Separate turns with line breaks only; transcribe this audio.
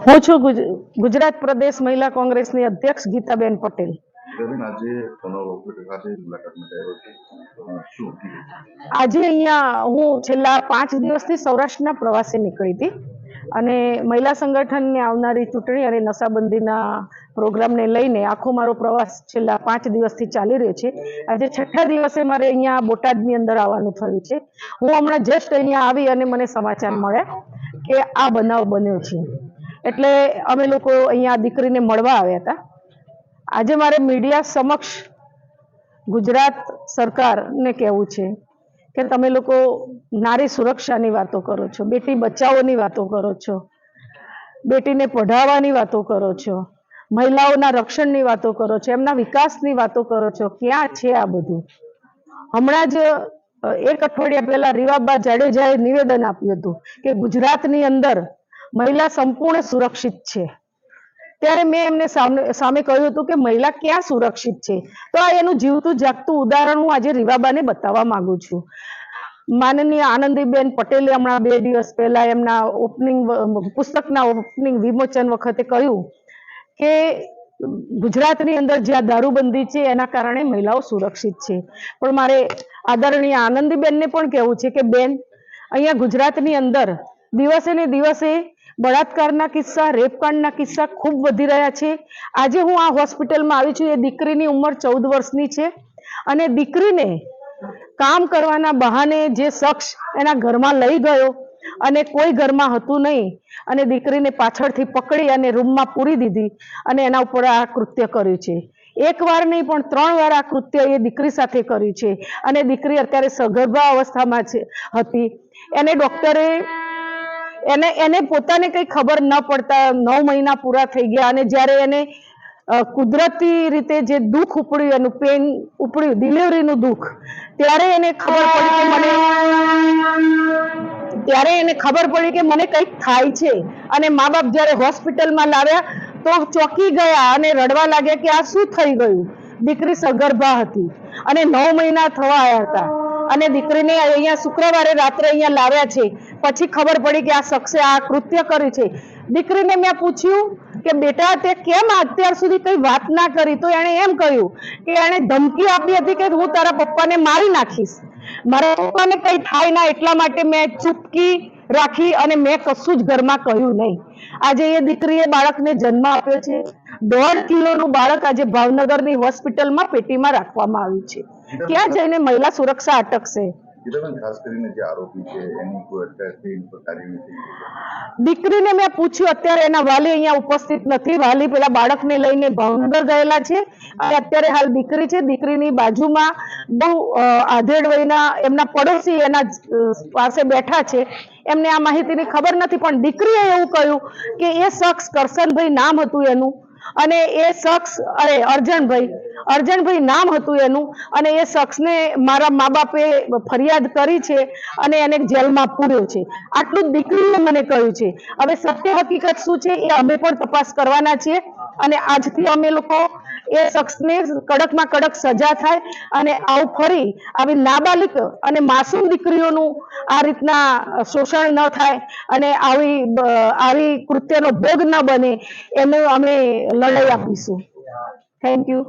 હું છું ગુજરાત પ્રદેશ મહિલા કોંગ્રેસની અધ્યક્ષ ગીતાબેન પટેલ. આજે અહીંયા હું છેલ્લા 5 દિવસથી સૌરાષ્ટ્રના પ્રવાસે નીકળી હતી અને મહિલા સંગઠનની આવનારી ચૂંટણી અને નશાબંધીના પ્રોગ્રામને લઈને આખો મારો પ્રવાસ છેલ્લા 5 દિવસથી ચાલી રહ્યો છે. આજે 6થા દિવસે મારે અહીંયા બોટાદની અંદર આવવાનું થયું છે. હું હમણાં જસ્ટ અહીંયા આવી અને મને સમાચાર મળ્યા કે આ બનાવ બન્યો છે, એટલે અમે લોકો અહીંયા દીકરીને મળવા આવ્યા હતા. આજે મારે મીડિયા સમક્ષ ગુજરાત સરકારને કહેવું છે કે તમે લોકો નારી સુરક્ષાની વાતો કરો છો, બેટી બચાવોની વાતો કરો છો, બેટીને પઢાવવાની વાતો કરો છો, મહિલાઓના રક્ષણની વાતો કરો છો, એમના વિકાસની વાતો કરો છો. ક્યાં છે આ બધું? હમણાં જ 1 અઠવાડિયા પહેલા રીવાબા જાડેજાએ નિવેદન આપ્યું હતું કે ગુજરાતની અંદર મહિલા સંપૂર્ણ સુરક્ષિત છે. ત્યારે મેં એમને સામે કહ્યું હતું કે મહિલા ક્યાં સુરક્ષિત છે? તો આ એનું જીવતું જાગતું ઉદાહરણ હું આજે રીવાબાને બતાવવા માંગુ છું. માનનીય આનંદીબેન પટેલે હમણાં 2 દિવસ પહેલા એમના પુસ્તકના ઓપનિંગ વિમોચન વખતે કહ્યું કે ગુજરાતની અંદર જ્યાં દારૂબંધી છે એના કારણે મહિલાઓ સુરક્ષિત છે. પણ મારે આદરણીય આનંદીબેનને પણ કહેવું છે કે બેન, અહીંયા ગુજરાતની અંદર દિવસે ને દિવસે બળાત્કારના કિસ્સા, રેપકાંડના કિસ્સા ખૂબ વધી રહ્યા છે. આજે હું આ હોસ્પિટલમાં આવી છું, એ દીકરીની ઉંમર 14 વર્ષની છે અને દીકરીને કામ કરવાના બહાને જે શખ્સ એના ઘરમાં લઈ ગયો અને કોઈ ઘરમાં હતું નહીં અને દીકરીને પાછળથી પકડી અને રૂમમાં પૂરી દીધી અને એના ઉપર આ કૃત્ય કર્યું છે. 1 વાર નહીં પણ 3 વાર આ કૃત્ય એ દીકરી સાથે કર્યું છે અને દીકરી અત્યારે સગર્ભા અવસ્થામાં હતી. એને ડોક્ટરે એને પોતાને કઈ ખબર ન પડતા 9 મહિના પૂરા થઈ ગયા અને જ્યારે એને કુદરતી રીતે જે દુઃખ ઉપડ્યું, એનું પેન ઉપડ્યું, ડિલિવરીનું દુઃખ, ત્યારે એને ખબર પડી કે મને કંઈક થાય છે. અને મા બાપ જ્યારે હોસ્પિટલમાં લાવ્યા તો ચોંકી ગયા અને રડવા લાગ્યા કે આ શું થઈ ગયું? દીકરી સગર્ભા હતી અને 9 મહિના થવા આવ્યા હતા અને દીકરીને અહીંયા શુક્રવારે રાત્રે અહીંયા લાવ્યા છે. પછી ખબર પડી કે આ શખ્સે આ કૃત્ય કર્યું છે. દીકરીને મેં પૂછ્યું કે બેટા, તે કેમ અત્યાર સુધી કઈ વાત ના કરી? તો એણે એમ કહ્યું કે એણે ધમકી આપી હતી કે હું તારા પપ્પાને મારી નાખીશ, મારા પપ્પાને કઈ થાય ના, એટલા માટે મેં ચૂપકી રાખી અને મેં કશું જ ઘરમાં કહ્યું નહીં. આજે એ દીકરીએ બાળકને જન્મ આપ્યો છે. 1.5 કિલોનું બાળક આજે ભાવનગરની હોસ્પિટલમાં પેટીમાં રાખવામાં આવ્યું છે. ક્યાં જઈને મહિલા સુરક્ષા અટકશે? દીકરીને મેં પૂછ્યું, અત્યારે એના વાલી અહીંયા ઉપસ્થિત નથી. વાલી પેલા બાળકને લઈને ભાવનગર ગયેલા છે અને અત્યારે હાલ દીકરી છે. દીકરીની બાજુમાં બહુ આધેડ વયના એમના પડોશી એના પાસે બેઠા છે. એમને આ માહિતીની ખબર નથી, પણ દીકરીએ એવું કહ્યું કે એ શખ્સ કરશનભાઈ નામ હતું એનું અને એ શખ્સ અર્જણભાઈ નામ હતું એનું અને એ શખ્સને મારા મા બાપે ફરિયાદ કરી છે અને એને જેલમાં પૂર્યો છે. આટલું જ દીકરીએ મને કહ્યું છે. હવે સત્ય હકીકત શું છે એ અમે પણ તપાસ કરવાના છીએ અને આજથી અમે લોકો એ શખ્સને કડકમાં કડક સજા થાય અને આવું ફરી આવી નાબાલિગ અને માસૂમ દીકરીઓનું આ રીતના શોષણ ન થાય અને આવી કૃત્યનો ભોગ ન બને એનું અમે લડાઈ આપીશું. Thank you.